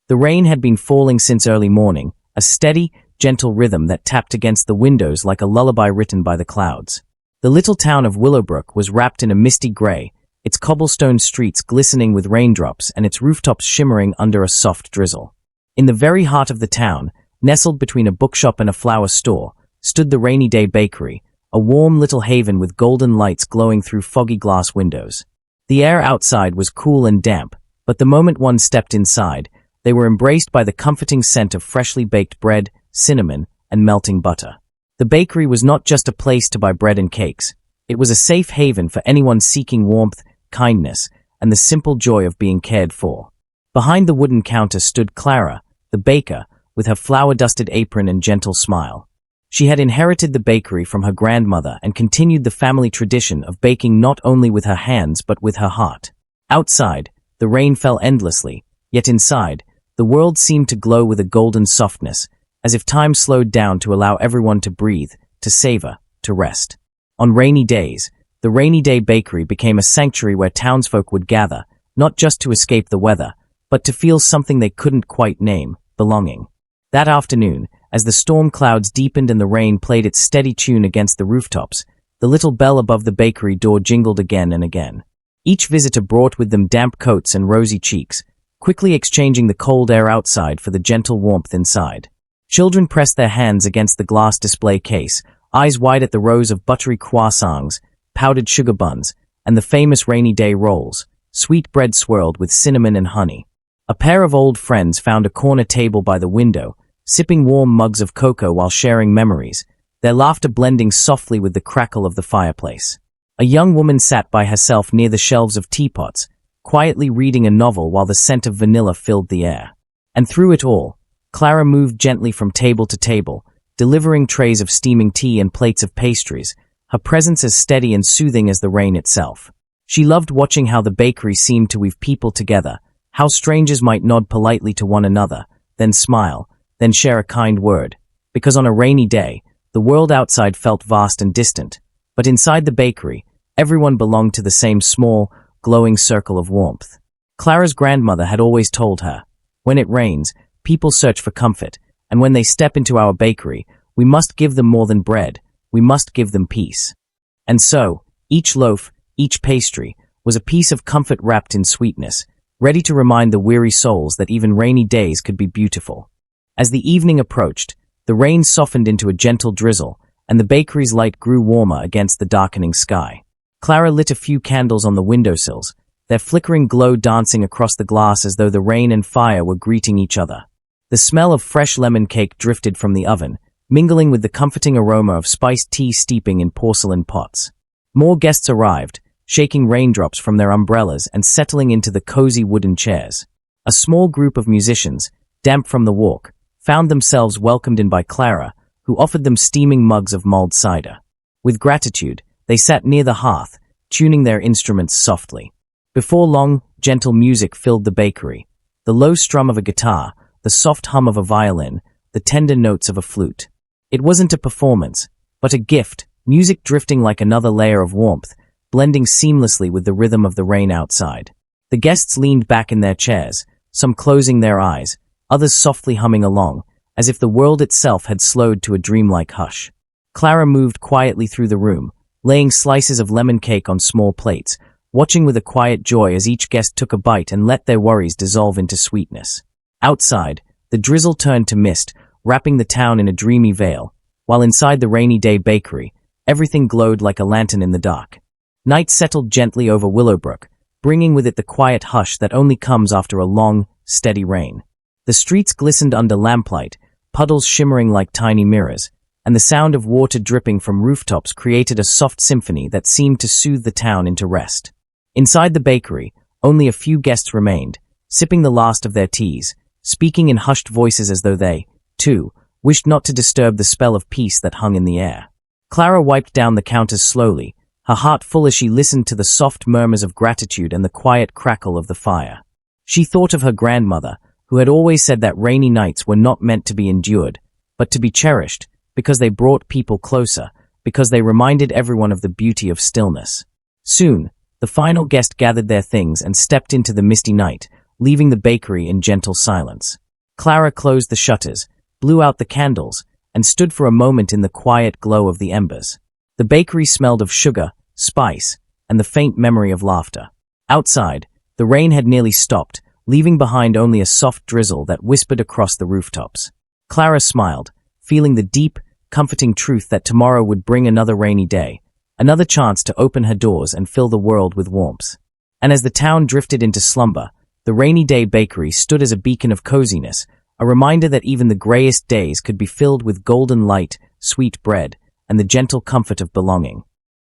The rain had been falling since early morning, a steady, gentle rhythm that tapped against the windows like a lullaby written by the clouds. The little town of Willowbrook was wrapped in a misty gray, its cobblestone streets glistening with raindrops and its rooftops shimmering under a soft drizzle. In the very heart of the town, nestled between a bookshop and a flower store, stood the Rainy Day Bakery, a warm little haven with golden lights glowing through foggy glass windows. The air outside was cool and damp, but the moment one stepped inside, they were embraced by the comforting scent of freshly baked bread, cinnamon, and melting butter. The bakery was not just a place to buy bread and cakes. It was a safe haven for anyone seeking warmth, kindness, and the simple joy of being cared for. Behind the wooden counter stood Clara, the baker, with her flour-dusted apron and gentle smile. She had inherited the bakery from her grandmother and continued the family tradition of baking not only with her hands but with her heart. Outside, the rain fell endlessly, yet inside, the world seemed to glow with a golden softness, as if time slowed down to allow everyone to breathe, to savor, to rest. On rainy days, the Rainy Day Bakery became a sanctuary where townsfolk would gather, not just to escape the weather, but to feel something they couldn't quite name, belonging. That afternoon, as the storm clouds deepened and the rain played its steady tune against the rooftops, the little bell above the bakery door jingled again and again. Each visitor brought with them damp coats and rosy cheeks, quickly exchanging the cold air outside for the gentle warmth inside. Children pressed their hands against the glass display case, eyes wide at the rows of buttery croissants, powdered sugar buns, and the famous rainy day rolls, sweet bread swirled with cinnamon and honey. A pair of old friends found a corner table by the window, sipping warm mugs of cocoa while sharing memories, their laughter blending softly with the crackle of the fireplace. A young woman sat by herself near the shelves of teapots, quietly reading a novel while the scent of vanilla filled the air. And through it all, Clara moved gently from table to table, delivering trays of steaming tea and plates of pastries, her presence as steady and soothing as the rain itself. She loved watching how the bakery seemed to weave people together, how strangers might nod politely to one another, then smile, then share a kind word, because on a rainy day, the world outside felt vast and distant, but inside the bakery, everyone belonged to the same small, glowing circle of warmth. Clara's grandmother had always told her, "When it rains, people search for comfort, and when they step into our bakery, we must give them more than bread, we must give them peace." And so, each loaf, each pastry, was a piece of comfort wrapped in sweetness, ready to remind the weary souls that even rainy days could be beautiful. As the evening approached, the rain softened into a gentle drizzle, and the bakery's light grew warmer against the darkening sky. Clara lit a few candles on the windowsills, their flickering glow dancing across the glass as though the rain and fire were greeting each other. The smell of fresh lemon cake drifted from the oven, mingling with the comforting aroma of spiced tea steeping in porcelain pots. More guests arrived, shaking raindrops from their umbrellas and settling into the cozy wooden chairs. A small group of musicians, damp from the walk, found themselves welcomed in by Clara, who offered them steaming mugs of mulled cider. With gratitude, they sat near the hearth, tuning their instruments softly. Before long, gentle music filled the bakery. The low strum of a guitar, the soft hum of a violin, the tender notes of a flute. It wasn't a performance, but a gift, music drifting like another layer of warmth, blending seamlessly with the rhythm of the rain outside. The guests leaned back in their chairs, some closing their eyes, others softly humming along, as if the world itself had slowed to a dreamlike hush. Clara moved quietly through the room, laying slices of lemon cake on small plates, watching with a quiet joy as each guest took a bite and let their worries dissolve into sweetness. Outside, the drizzle turned to mist, wrapping the town in a dreamy veil, while inside the Rainy Day Bakery, everything glowed like a lantern in the dark. Night settled gently over Willowbrook, bringing with it the quiet hush that only comes after a long, steady rain. The streets glistened under lamplight, puddles shimmering like tiny mirrors, and the sound of water dripping from rooftops created a soft symphony that seemed to soothe the town into rest. Inside the bakery, only a few guests remained, sipping the last of their teas, speaking in hushed voices as though they, too, wished not to disturb the spell of peace that hung in the air. Clara wiped down the counters slowly, her heart full as she listened to the soft murmurs of gratitude and the quiet crackle of the fire. She thought of her grandmother, who had always said that rainy nights were not meant to be endured, but to be cherished, because they brought people closer, because they reminded everyone of the beauty of stillness. Soon, the final guest gathered their things and stepped into the misty night, leaving the bakery in gentle silence. Clara closed the shutters, blew out the candles, and stood for a moment in the quiet glow of the embers. The bakery smelled of sugar, spice, and the faint memory of laughter. Outside, the rain had nearly stopped, leaving behind only a soft drizzle that whispered across the rooftops. Clara smiled, feeling the deep, comforting truth that tomorrow would bring another rainy day, another chance to open her doors and fill the world with warmth. And as the town drifted into slumber, the rainy day bakery stood as a beacon of coziness, a reminder that even the grayest days could be filled with golden light, sweet bread, and the gentle comfort of belonging.